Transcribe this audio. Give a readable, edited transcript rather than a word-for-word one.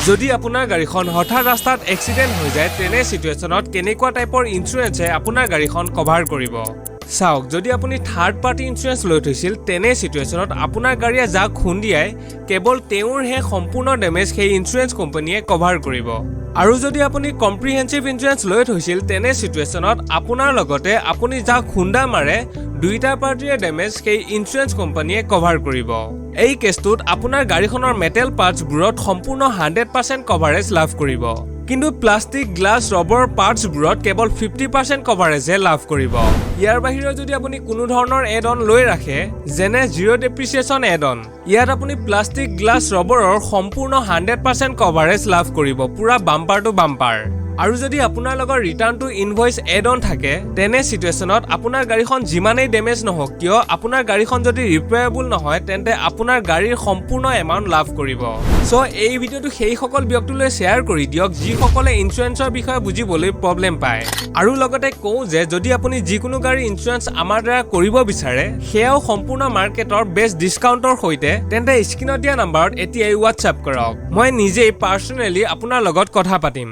যদি আপোনাৰ গাড়ীখন হঠাৎ ৰাস্তাত এক্সিডেন্ট হৈ যায় তেনে সিচুৱেশ্যনত কেনেকুৱা টাইপৰ ইন্সুৰেন্সে আপোনাৰ গাড়ীখন কভাৰ কৰিব চাওক যদি আপুনি থাৰ্ড পাৰ্টি ইন্সুৰেন্স লৈ থৈছিল তেনে সিচুৱেশ্যনত আপোনাৰ গাড়ীয়ে যাক খুন্দিয়াই কেৱল তেওঁৰ হে সম্পূৰ্ণ ডেমেজ সেই ইন্সুৰেন্স কোম্পানীয়ে কভাৰ কৰিব আৰু যদি আপুনি কম্প্ৰিহেনসিভ ইন্সুৰেন্স লৈ থৈছিল তেনে সিচুৱেশ্যনত আপোনাৰ লগতে আপুনি যাক খুন্দা মাৰে দুইটা পাৰ্টিৰ ডেমেজ সেই ইন্সুৰেন্স কোম্পানীয়ে কভাৰ কৰিব এই কেছটোত আপোনাৰ গাড়ীখনৰ মেটেল পাৰ্টছবোৰত সম্পূৰ্ণ 100% কভাৰেজ লাভ কৰিব কিন্তু প্লাষ্টিক গ্লাছ ৰবৰ পাৰ্টছবোৰত কেৱল 50% কভাৰেজে লাভ কৰিব ইয়াৰ বাহিৰে যদি আপুনি কোনো ধৰণৰ এড অন লৈ ৰাখে যেনে জিৰ' ডেপ্ৰিচিয়েচন এড অন ইয়াত আপুনি প্লাষ্টিক গ্লাছ ৰবৰৰ সম্পূৰ্ণ 100% কভাৰেজ লাভ কৰিব পুৰা বাম্পাৰ টু বাম্পাৰ আৰু যদি আপোনাৰ লগত return to invoice add on থাকে তেনে সিচুৱেশ্যনত আপোনাৰ গাড়ীখন যিমানেই ডেমেজ নহওক কিয় আপোনাৰ গাড়ীখন যদি ৰিপেয়াৰেবল নহয় তেন্তে আপোনাৰ গাড়ীৰ সম্পূৰ্ণ এমাউণ্ট লাভ কৰিব সো এই ভিডিঅ'টো সেই সকল ব্যক্তিলৈ শ্বেয়াৰ কৰি দিয়ক যিসকলে ইন্সুৰেন্সৰ বিষয়ে বুজিবলৈ প্ৰব্লেম পায় আৰু লগতে কওঁ যে যদি আপুনি যিকোনো গাড়ী ইন্সুৰেন্স আমাৰ দ্বাৰা কৰিব বিচাৰে সেয়াও সম্পূৰ্ণ মাৰ্কেটৰ বেষ্ট ডিসকাউণ্টৰ সৈতে তেন্তে স্ক্ৰীনত দিয়া নম্বৰত এতিয়াই হোৱাটছআপ কৰক মই নিজেই পাৰ্সোনেলি আপোনাৰ লগত কথা পাতিম